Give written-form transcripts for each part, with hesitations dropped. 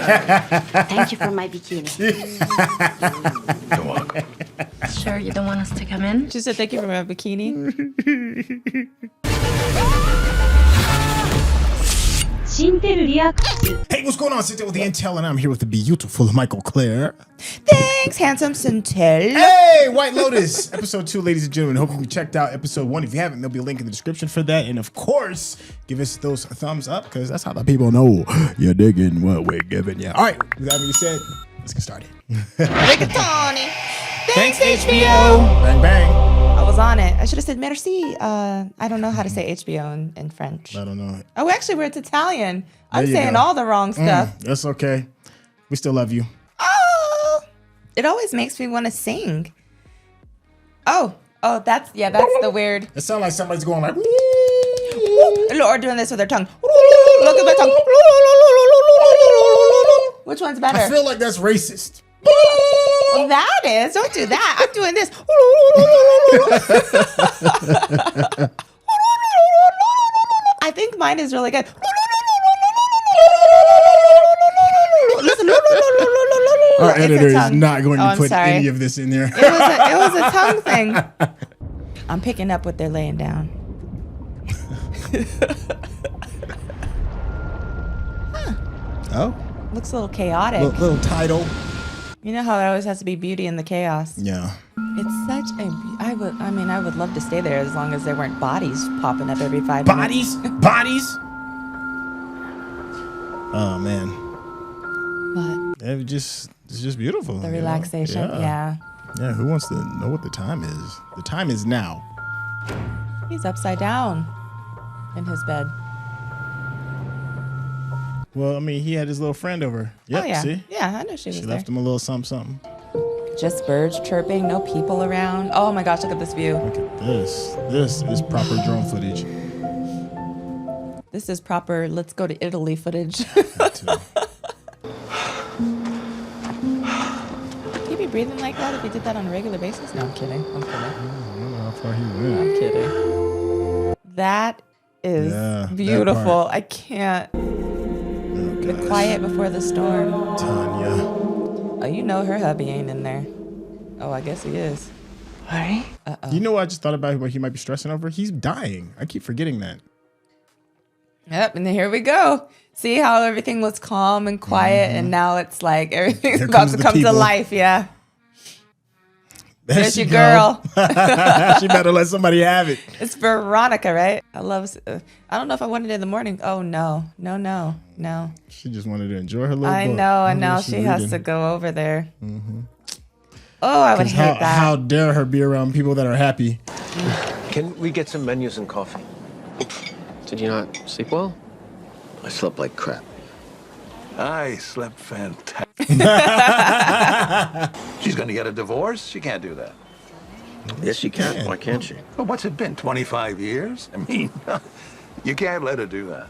Thank you for my bikini. You're welcome. Sure, you don't want us to come in? She said, thank you for my bikini. Hey, what's going on? Syntell with the Intel, and I'm here with the beautiful Mikel-Claire. Thanks, handsome Syntell. Hey, White Lotus, episode 2, ladies and gentlemen. Hope you checked out episode 1. If you haven't, there'll be a link in the description for that. And of course, give us those thumbs up, because that's how the people know you're digging what we're giving you. All right, with that being said, let's get started. Rigatoni. Thanks, HBO. Bang, bang. I was on it. I should have said merci. I don't know how to say HBO in French. I don't know. Oh, actually, it's Italian. I'm There you saying go. all the wrong stuff. That's okay. We still love you. Oh, it always makes me want to sing. Oh, that's the weird. It sounds like somebody's going like, Or doing this with their tongue. Look at my tongue. Which one's better? I feel like that's racist. Well, that is. Don't do that. I'm doing this. I think mine is really good. Listen. Our It's a editor is tongue. not going to I'm put sorry. any of this in there. It was a tongue thing. I'm picking up what they're laying down. Oh, Looks a little chaotic. little title. You know how it always has to be beauty in the chaos. Yeah. It's such a. I would love to stay there as long as there weren't bodies popping up every 5 minutes. Bodies. Oh man, But it's just beautiful. the relaxation, yeah. Yeah. Who wants to know what the time is? The time is now. He's upside down in his bed. Well, I mean, he had his little friend over. Yep, Oh yeah, see? yeah. I know she was She there. left him a little something. Just birds chirping, no people around. Oh my gosh, look at this view. Look at this. This is proper drone footage. This is proper. Let's go to Italy footage. He'd be breathing like that if he did that on a regular basis. No, I'm kidding. I don't know how far he I'm went. kidding. That is Yeah, that beautiful. part. I can't. Oh, The gosh. quiet before the storm. Tanya. Oh, you know her hubby ain't in there. Oh, I guess he is. Alright. You know what I just thought about what he might be stressing over? He's dying. I keep forgetting that. Yep, and then here we go. See how everything was calm and quiet, and now it's like everything's Here about comes to the come to people. life. Yeah, There there's she your go. girl. She better let somebody have it. It's Veronica, right? I love. I don't know if I wanted it in the morning. Oh no. She just wanted to enjoy her little I book. know, and Wonder now what she's she has to reading. go over there. Oh, I would 'Cause hate that. How dare her be around people that are happy? Can we get some menus and coffee? Did you not sleep well? I slept like crap. I slept fantastic. She's gonna get a divorce? She can't do that. Yes, she can. Why can't she? Well, what's it been, 25 years? I mean, you can't let her do that.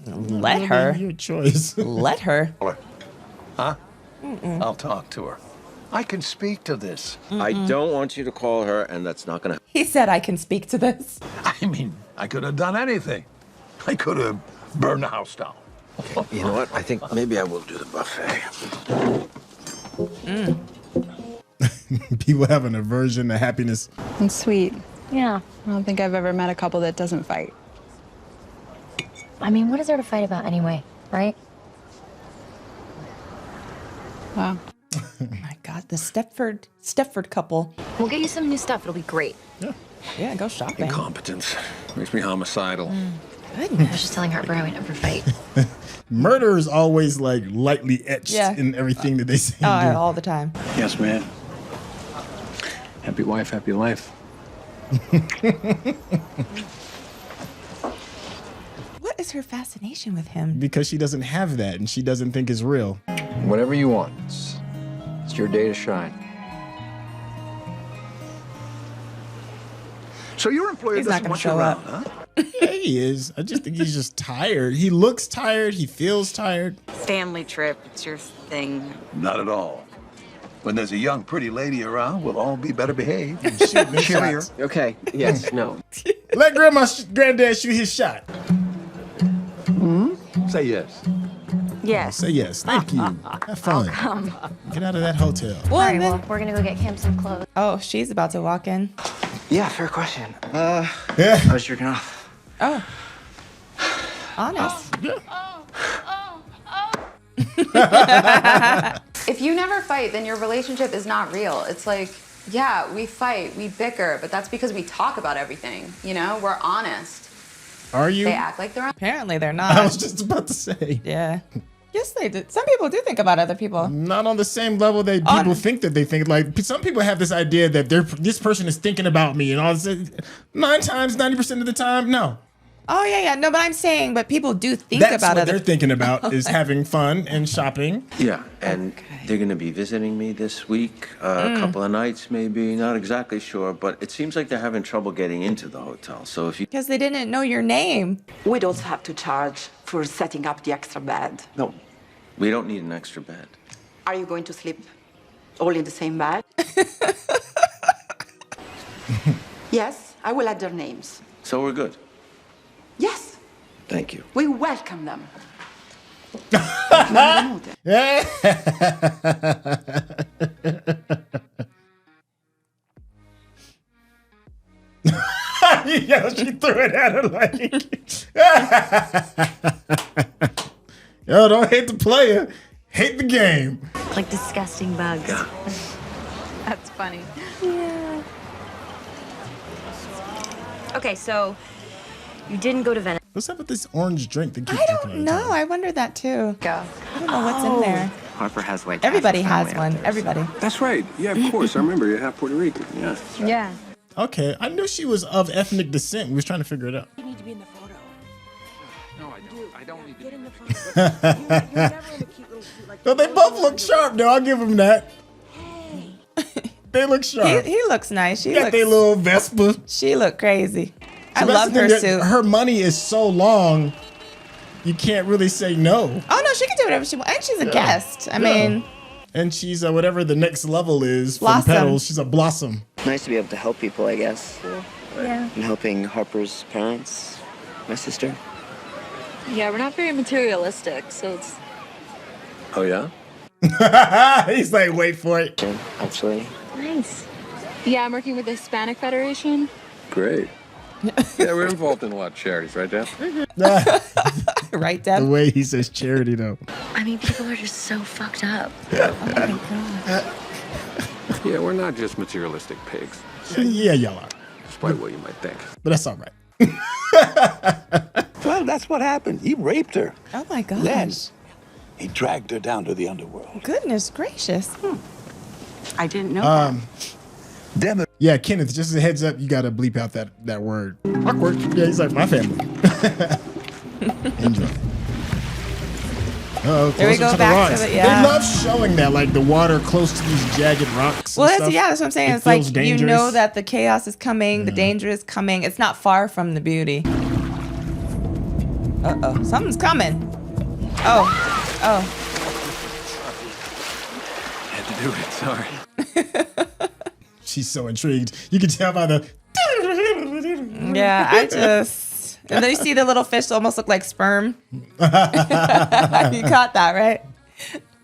Let her. Your choice. Let her. Huh? I'll talk to her. I can speak to this. I don't want you to call her, and that's not gonna. He said I can speak to this. I mean, I could have done anything. I could have burned the house down. You know what? I think maybe I will do the buffet. People have an aversion to happiness. And sweet. Yeah. I don't think I've ever met a couple that doesn't fight. I mean, what is there to fight about anyway, right? Wow. Oh my God, the Stepford couple. We'll get you some new stuff. It'll be great. Yeah, go shopping. Incompetence makes me homicidal. I was just telling Harper how we never fight. Murder is always like lightly etched in everything that they say. and do. All the time. Yes, man. Happy wife, happy life. What is her fascination with him? Because she doesn't have that and she doesn't think it's real. Whatever you want. It's your day to shine. So your employer He's not doesn't gonna want you show around, up. huh? Yeah, he is. I just think he's just tired. He looks tired. He feels tired. Family trip, it's your thing. Not at all. When there's a young, pretty lady around, we'll all be better behaved. Shooting his Cheerier. shots. Okay. Yes. No. Let granddad shoot his shot. Say yes. Yes. Say yes. Thank you. Have fun. Get out of that hotel. Well, All right, and then- well, we're gonna go get Cam some clothes. oh, she's about to walk in. Yeah, fair question. Yeah. I was jerking off. Oh. Honest. If you never fight, then your relationship is not real. It's like, yeah, we fight, we bicker, but that's because we talk about everything, you know? We're honest. Are you? They act like they're honest. Apparently they're I not. was just about to say. Yeah. Yes, they do. Some people do think about other people. Not on the same level that people think that they think. Like, some people have this idea that this person is thinking about me, and all this. 90% of the time, no. Oh, yeah. No, but I'm saying, but people do think That's about what other they're thinking about is having fun and shopping. Yeah, and they're going to be visiting me this week, a couple of nights maybe, not exactly sure, but it seems like they're having trouble getting into the hotel. So if you... Because they didn't know your name. We'd also have to charge for setting up the extra bed. No, we don't need an extra bed. Are you going to sleep all in the same bed? Yes, I will add their names. So we're good. Yes, Thank you. we welcome them. Yeah, she threw it at her like, yo, don't hate the player, hate the game. Like disgusting bugs. That's funny. Yeah. Okay, so you didn't go to Venice. What's up with this orange drink that keeps I drinking all don't the know. time? I wonder that too. Go. I don't know what's in there. Harper has white. Everybody has one. Everybody. That's right. Yeah, of course. I remember you're half Puerto Rican. Yeah. Yeah. Okay, I knew she was of ethnic descent. We was trying to figure it out. You need to be in the photo. No, I don't. I don't need to. Get in the photo. You're never in a cute little suit like No, they both look sharp, though. I'll give them that. They look sharp. He looks nice. She Got looks. their little Vespa. She look crazy. I So that's love the her thing, suit. Her money is so long, you can't really say no. Oh no, she can do whatever she wants, and she's a guest. I mean, And she's whatever the next level is Blossom. from Petals. She's a blossom. Nice to be able to help people, I guess. Yeah. And helping Harper's parents, my sister. Yeah, we're not very materialistic, so it's. Oh, yeah? He's like, wait for it. Actually. Nice. Yeah, I'm working with the Hispanic Federation. Great. Yeah, we're involved in a lot of charities, right, Dad? right, The Deb? way he says charity, though. I mean, people are just so fucked up. Oh my god. Yeah, we're not just materialistic pigs, Yeah, y'all are. despite what you might think. But that's all right. Well, that's what happened. He raped her. Oh my gosh. Then he dragged her down to the underworld. Goodness gracious. I didn't know that. Damn it. Yeah, Kenneth, just as a heads up, you got to bleep out that word. Awkward. Yeah, he's like, my family. Enjoy. Uh-oh, There we closer go, to the back to rocks. the- yeah. They love showing that, like the water close to these jagged rocks. Well, and that's, stuff. yeah, that's what I'm saying. It It's like feels you know dangerous. that the chaos is coming, the danger is coming. It's not far from the beauty. Uh-oh, something's coming. Oh, Had to do it, sorry. She's so intrigued. You can tell by the. yeah, I just... And then you see the little fish almost look like sperm. You caught that, right?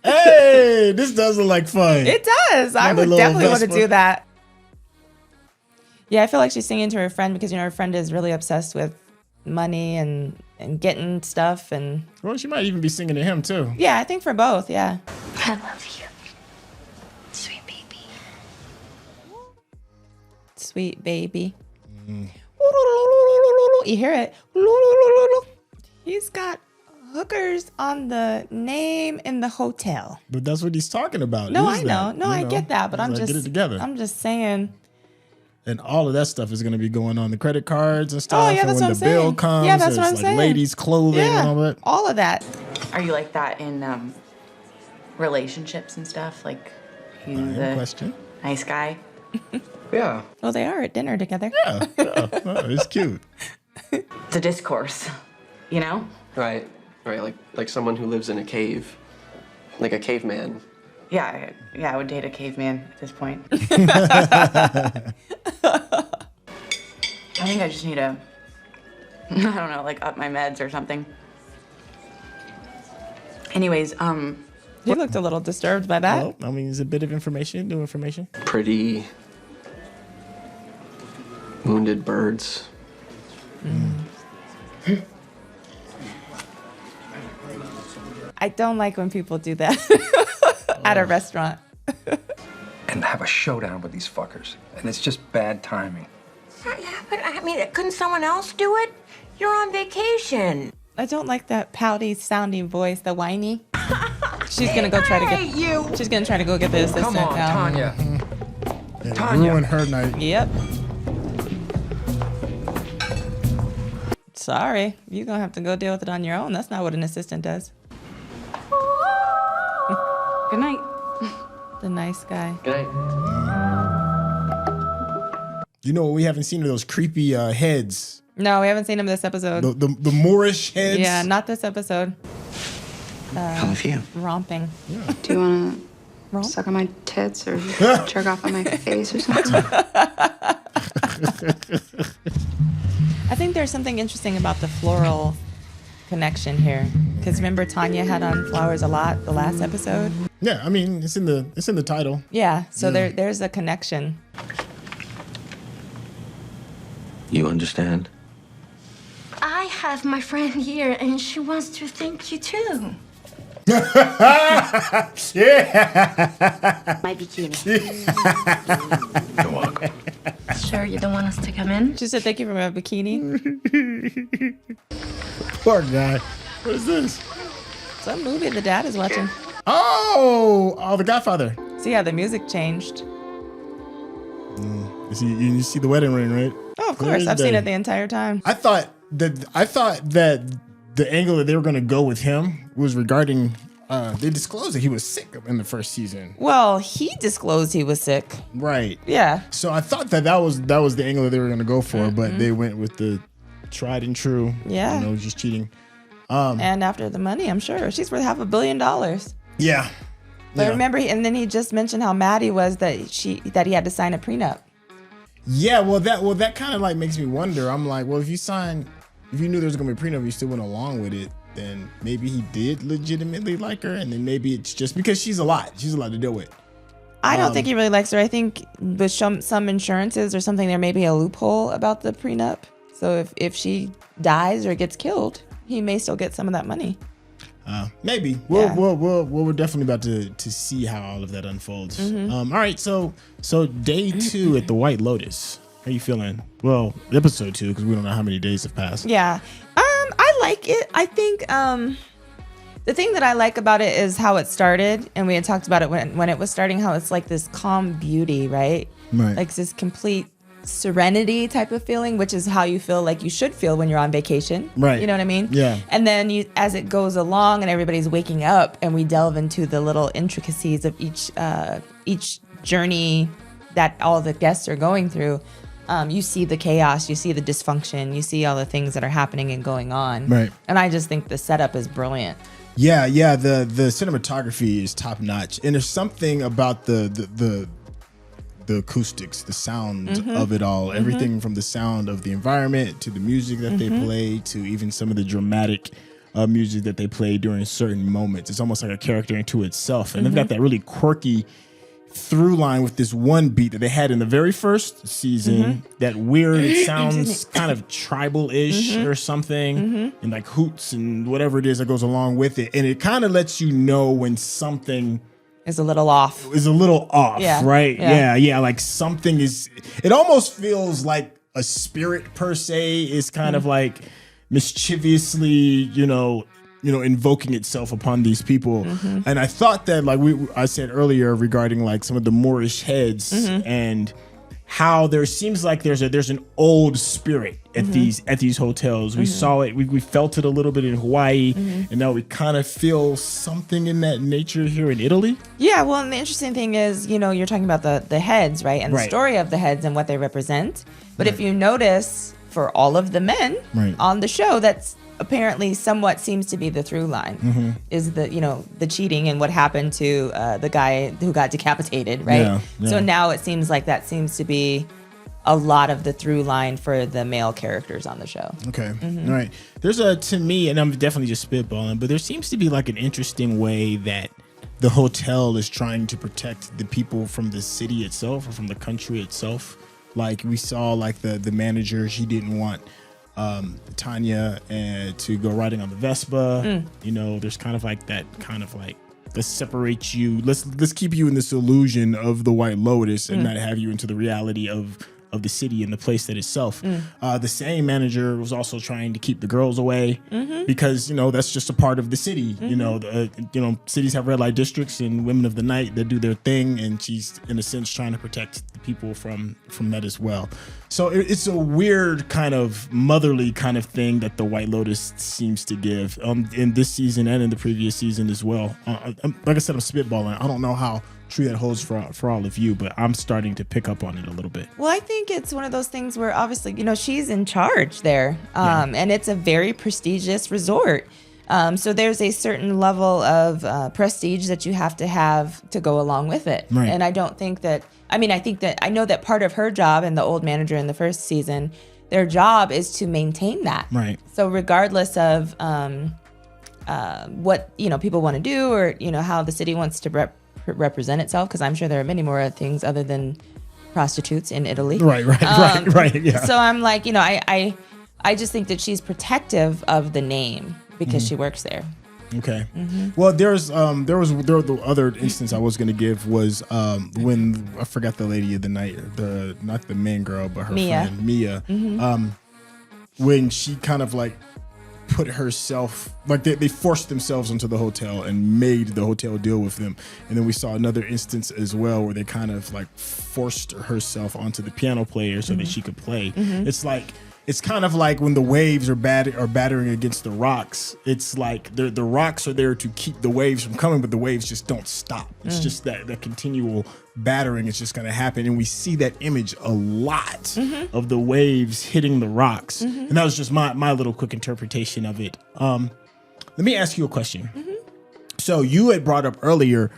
Hey, this does look like fun. It does. I Another would little definitely want to Vespa. do that. Yeah, I feel like she's singing to her friend because, you know, her friend is really obsessed with money and getting stuff. And Well, she might even be singing to him, too. yeah, I think for both, yeah. I love you. Sweet baby. Sweet baby. You hear it? He's got hookers on the name in the hotel. But that's what he's talking about. No, is I know. that, No, you I get that, but He's I'm like, just get it together. I'm just saying. And all of that stuff is going to be going on the credit cards and stuff. Oh, yeah, and that's when what the I'm bill saying. comes, Yeah, that's there's what I'm like saying. ladies' clothing and all Yeah, that. all of that. Are you like that in relationships and stuff? Like you the Question. nice guy? Yeah. Well, they are at dinner together. Yeah, it's cute. It's a discourse, you know? Right. Like someone who lives in a cave. Like a caveman. Yeah, I would date a caveman at this point. I think I just need to, I don't know, like up my meds or something. Anyways, He looked a little disturbed by that. Well, I mean, it's a bit of information, new information. Pretty wounded birds. I don't like when people do that at a restaurant. And have a showdown with these fuckers. And it's just bad timing. Yeah, but I mean, couldn't someone else do it? You're on vacation. I don't like that pouty sounding voice, the whiny. She's gonna go try to get you. She's gonna try to go get the assistant Come on, now. Tanya. Yeah, Tanya. ruined her night. Yep. Sorry, you're gonna have to go deal with it on your own. That's not what an assistant does. Good night. The nice guy. Good night. You know what we haven't seen are those creepy heads. No, we haven't seen him this episode. The Moorish heads. Yeah, not this episode. How with you? Romping. Do you want Romp? to suck on my tits or jerk off on my face or something? I think there's something interesting about the floral connection here. Because remember Tanya had on flowers a lot the last episode? Yeah, I mean, it's in the title. Yeah, so there's a connection. You understand? I have my friend here, and she wants to thank you too. Yeah. My bikini. You're welcome. Sure, you don't want us to come in? She said thank you for my bikini. Poor guy. What is this? Some movie the dad is watching. Oh, The Godfather. See how the music changed. You see the wedding ring, right? Oh, of course. I've seen it the entire time. I thought that the angle that they were going to go with him was regarding. They disclosed that he was sick in the first season. Well, he disclosed he was sick. Right. Yeah. So I thought that was the angle that they were going to go for, but they went with the tried and true. Yeah. You know, just cheating. And after the money, I'm sure she's worth $500 million. Yeah. But remember, and then he just mentioned how mad he was that he had to sign a prenup. Yeah, well that kind of like makes me wonder. I'm like, well, if you knew there was gonna be a prenup, you still went along with it, then maybe he did legitimately like her, and then maybe it's just because she's a lot to deal with. I don't think he really likes her. I think with some insurances or something, there may be a loophole about the prenup. So if she dies or gets killed, he may still get some of that money. Maybe we're definitely about to see how all of that unfolds. All right, so day 2 at the White Lotus. How you feeling? Well, episode 2 because we don't know how many days have passed. Yeah, I like it. I think the thing that I like about it is how it started, and we had talked about it when it was starting. How it's like this calm beauty, right? Right. Like this complete serenity type of feeling, which is how you feel like you should feel when you're on vacation. Right. You know what I mean? Yeah. And then as it goes along and everybody's waking up and we delve into the little intricacies of each journey that all the guests are going through, you see the chaos, you see the dysfunction, you see all the things that are happening and going on. Right. And I just think the setup is brilliant. Yeah. The cinematography is top notch, and there's something about the acoustics, the sound of it all, everything from the sound of the environment to the music that they play to even some of the dramatic music that they play during certain moments. It's almost like a character into itself. And they've got that really quirky through line with this one beat that they had in the very first season, that weird, it sounds kind of tribal-ish or something, and like hoots and whatever it is that goes along with it. And it kind of lets you know when something is a little off. Yeah. Right? Yeah. Like something is, it almost feels like a spirit per se is kind of like mischievously, you know, invoking itself upon these people. And I thought that, like I said earlier regarding like some of the Moorish heads and how there seems like there's an old spirit at these hotels. We saw it, we felt it a little bit in Hawaii, and now we kind of feel something in that nature here in Italy. Yeah, well, and the interesting thing is, you're talking about the heads, right? And the story of the heads and what they represent. But if you notice, for all of the men on the show, that's apparently somewhat seems to be the through line is the cheating and what happened to the guy who got decapitated, right? So now it seems like that seems to be a lot of the through line for the male characters on the show. Okay. All right. There's to me, and I'm definitely just spitballing, but there seems to be like an interesting way that the hotel is trying to protect the people from the city itself or from the country itself. Like we saw like the manager, she didn't want Tanya to go riding on the Vespa. You know, there's kind of like that kind of like, let's separate you. Let's keep you in this illusion of the White Lotus and not have you into the reality of the city and the place that itself. The same manager was also trying to keep the girls away because, you know, that's just a part of the city. You know, cities have red light districts and women of the night that do their thing. And she's in a sense trying to protect the people from that as well. So it's a weird kind of motherly kind of thing that the White Lotus seems to give in this season and in the previous season as well. Like I said, I'm spitballing. I don't know how true that holds for all of you, but I'm starting to pick up on it a little bit. Well, I think it's one of those things where obviously, you know, she's in charge there, and it's a very prestigious resort. So there's a certain level of prestige that you have to go along with it. Right. And I don't think that, I know that part of her job and the old manager in the first season, their job is to maintain that. Right. So regardless of what, you know, people want to do or, you know, how the city wants to represent itself, because I'm sure there are many more things other than prostitutes in Italy. Right. Yeah. So I'm like, you know, I just think that she's protective of the name because she works there. Okay. Well, there was the other instance I was going to give was when I forgot the lady of the night, not the main girl, but her friend Mia. When she kind of like put herself, like they forced themselves into the hotel and made the hotel deal with them. And then we saw another instance as well where they kind of like forced herself onto the piano player so that she could play. It's kind of like when the waves are battering against the rocks. It's like the rocks are there to keep the waves from coming, but the waves just don't stop. It's just that continual battering is just going to happen. And we see that image a lot of the waves hitting the rocks. And that was just my little quick interpretation of it. Let me ask you a question. So you had brought up earlier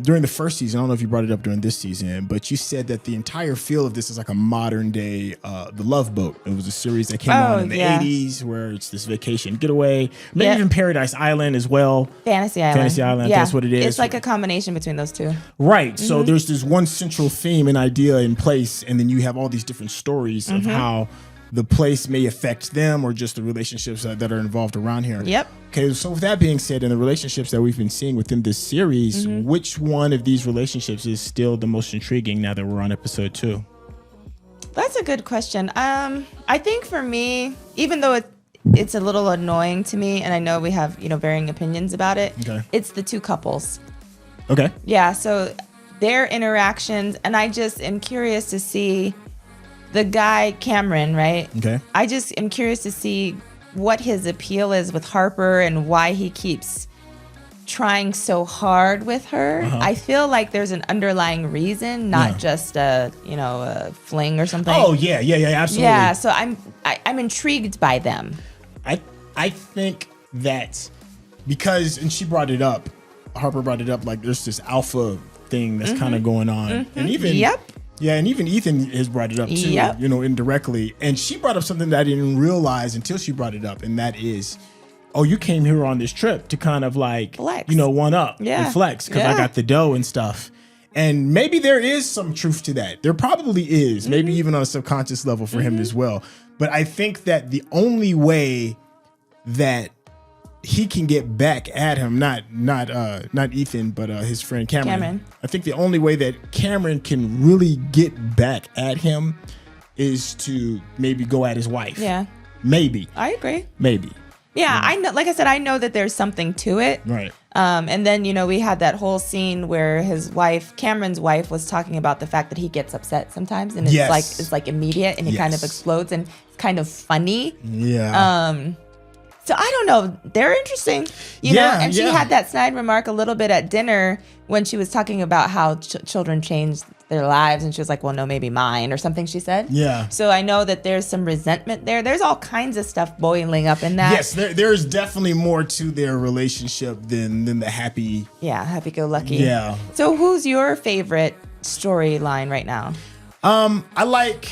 during the first season, I don't know if you brought it up during this season, but you said that the entire feel of this is like a modern day The Love Boat. It was a series that came on in the 80s where it's this vacation getaway. Maybe even Paradise Island as well. Fantasy Island. That's what it is. It's like a combination between those two. Right. So there's this one central theme and idea in place, and then you have all these different stories of how the place may affect them or just the relationships that are involved around here. Yep. Okay, so with that being said, in the relationships that we've been seeing within this series, which one of these relationships is still the most intriguing now that we're on episode 2? That's a good question. I think for me, even though it's a little annoying to me, and I know we have, you know, varying opinions about it, it's the two couples. Okay. Yeah, so their interactions, and I just am curious to see the guy, Cameron, right? Okay. I just am curious to see what his appeal is with Harper and why he keeps trying so hard with her. I feel like there's an underlying reason, not just a fling or something. Oh yeah, absolutely. Yeah, so I'm intrigued by them. I think that because, and she brought it up, Harper brought it up, like there's this alpha thing that's kind of going on, and even and even Ethan has brought it up too, you know, indirectly. And she brought up something that I didn't realize until she brought it up, and that is, oh, you came here on this trip to kind of like, flex. you know, one up and flex because I got the dough and stuff. And maybe there is some truth to that. There probably is, maybe even on a subconscious level for him as well. But I think that the only way that he can get back at him, not Ethan, but his friend Cameron. I think the only way that Cameron can really get back at him is to maybe go at his wife. Yeah. Maybe. I agree. Maybe. Yeah, I know. Like I said, I know that there's something to it. Right. And then, you know, we had that whole scene where his wife, Cameron's wife, was talking about the fact that he gets upset sometimes, and it's like immediate, and he kind of explodes, and it's kind of funny. Yeah. So I don't know. They're interesting, you know. And she had that snide remark a little bit at dinner when she was talking about how children change their lives, and she was like, "Well, no, maybe mine," or something. She said. Yeah. So I know that there's some resentment there. There's all kinds of stuff boiling up in that. Yes, there's definitely more to their relationship than the happy. Yeah, happy-go-lucky. Yeah. So who's your favorite storyline right now? I like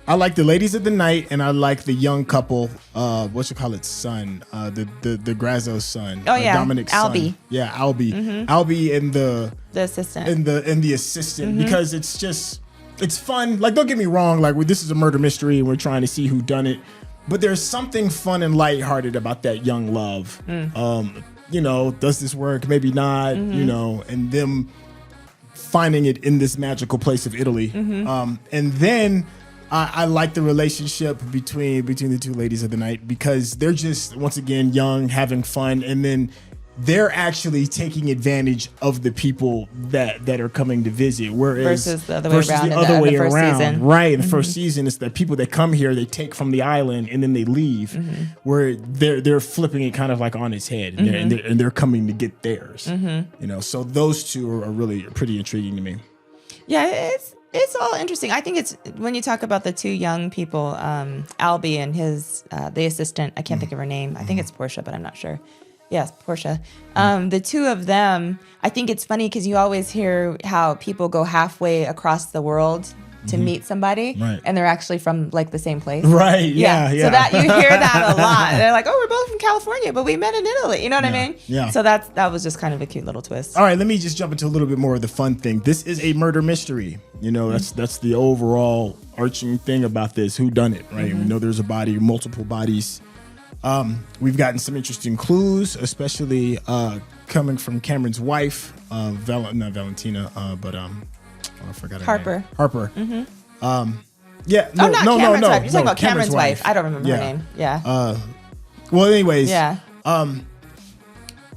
I like the ladies of the night, and I like the young couple. What you call it? Son, the Grazzo's son. Oh yeah, Dominic's Albie. son. Yeah, Albie. Mm-hmm. Albie and the assistant. And the assistant, Mm-hmm. because it's fun. Like, don't get me wrong. Like, this is a murder mystery, and we're trying to see who done it. But there's something fun and lighthearted about that young love. Does this work? Maybe not. And them finding it in this magical place of Italy. And then I like the relationship between the two ladies of the night, because they're just, once again, young, having fun, and then they're actually taking advantage of the people that are coming to visit, whereas versus the other way around. Season. Right, in the first season, it's the people that come here, they take from the island and then they leave, where they're flipping it kind of like on its head, and they're coming to get theirs. So those two are really pretty intriguing to me. Yeah, it's all interesting. I think it's when you talk about the two young people, Albie and his the assistant. I can't think of her name. I think it's Portia, but I'm not sure. Yes, Portia. The two of them, I think it's funny because you always hear how people go halfway across the world to meet somebody, and they're actually from like the same place. Right. Yeah. So that you hear that a lot. They're like, "Oh, we're both from California, but we met in Italy." You know what I mean? Yeah. So that was just kind of a cute little twist. All right, let me just jump into a little bit more of the fun thing. This is a murder mystery. That's the overall arching thing about this. Who done it? Right. We know there's a body, multiple bodies. We've gotten some interesting clues, especially coming from Cameron's wife, not Valentina, but I forgot her Harper. name. Harper. Not Cameron's wife. You're talking about Cameron's wife. I don't remember her name. Yeah. Well, anyways. Yeah.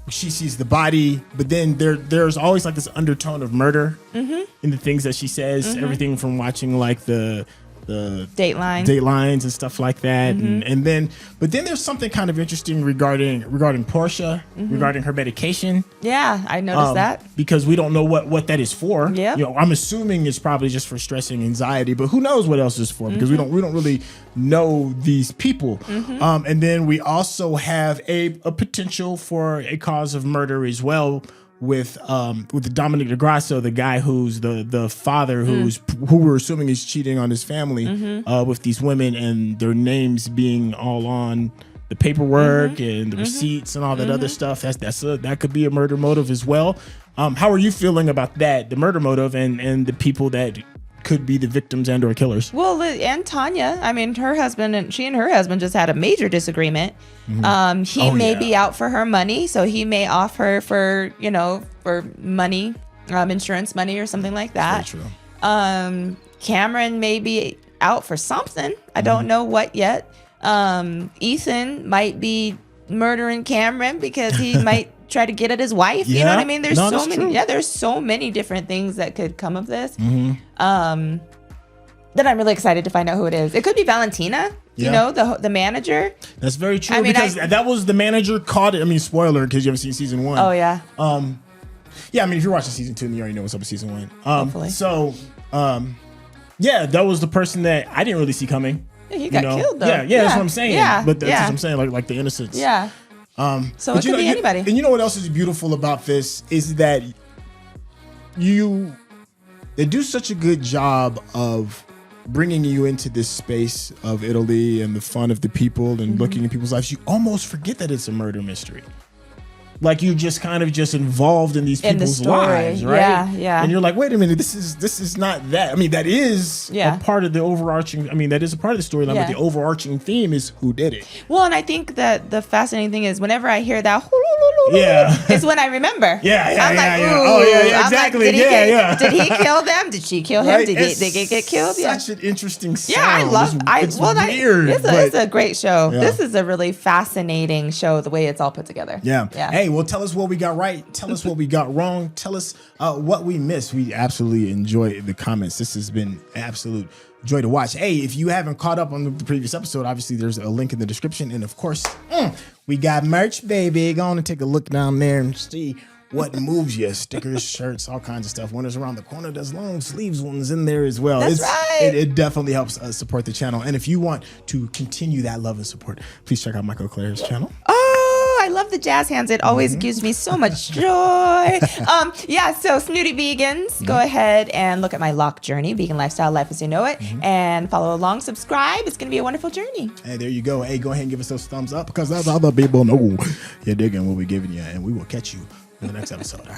She sees the body, but then there's always like this undertone of murder in the things that she says. Everything from watching like the Datelines and stuff like that, but then there's something kind of interesting regarding Portia, regarding her medication. Yeah, I noticed that, because we don't know what that is for. Yeah, I'm assuming it's probably just for stress and anxiety, but who knows what else is for, because we don't really know these people. And then we also have a potential for a cause of murder as well, with Dominic DeGrasso, the guy who's the father who we're assuming is cheating on his family with these women, and their names being all on the paperwork and the receipts and all that other stuff. That could be a murder motive as well. How are you feeling about that, the murder motive, and the people that could be the victims and or killers? Well, and Tanya, I mean, her husband she and her husband just had a major disagreement. He may be out for her money, so he may off her for money, insurance money or something like that. Very true. Cameron may be out for something. I don't know what yet. Ethan might be murdering Cameron because he might try to get at his wife. You know what I mean? There's so many. True. Yeah, there's so many different things that could come of this. That I'm really excited to find out who it is. It could be Valentina. Yeah. The manager. That's very true, because that was the manager caught it. I mean, spoiler, because you haven't seen season 1. Oh yeah. Yeah, I mean, if you're watching season 2, then you already know what's up with season 1. Hopefully. So, that was the person that I didn't really see coming. Yeah, he got killed though. Yeah, that's what I'm saying. Yeah, but that's what I'm saying, like the innocence. Yeah. So it could be anybody. And you know what else is beautiful about this is that they do such a good job of bringing you into this space of Italy and the fun of the people and looking at people's lives. You almost forget that it's a murder mystery. Like, you're just kind of just involved in these people's lives, right? Yeah. And you're like, wait a minute, this is not that. I mean, that is a part of the overarching. I mean, that is a part of the storyline, but the overarching theme is who did it. Well, and I think that the fascinating thing is whenever I hear that, is when I remember. I'm like, ooh. Oh yeah, exactly. Like, did he kill them? Did she kill him? Right? Did they get killed? Such an interesting sound. Yeah, I love. It's weird. It's a great show. Yeah. This is a really fascinating show. The way it's all put together. Yeah. Hey, well, tell us what we got right. Tell us what we got wrong. Tell us what we missed. We absolutely enjoy the comments. This has been absolute joy to watch. Hey, if you haven't caught up on the previous episode, obviously there's a link in the description, and of course, we got merch, baby. Go on and take a look down there and see what moves you. Stickers, shirts, all kinds of stuff. Winners around the corner. There's long sleeves ones in there as well. That's right. It definitely helps us support the channel. And if you want to continue that love and support, please check out Mikel-Claire's channel. Oh, I love the jazz hands. It always gives me so much joy. So Snooty Vegans, go ahead and look at my lock journey, vegan lifestyle, life as you know it, and follow along, subscribe. It's going to be a wonderful journey. Hey, there you go. Hey, go ahead and give us those thumbs up because that's how other people know you're digging what we're giving you, and we will catch you in the next episode. All right.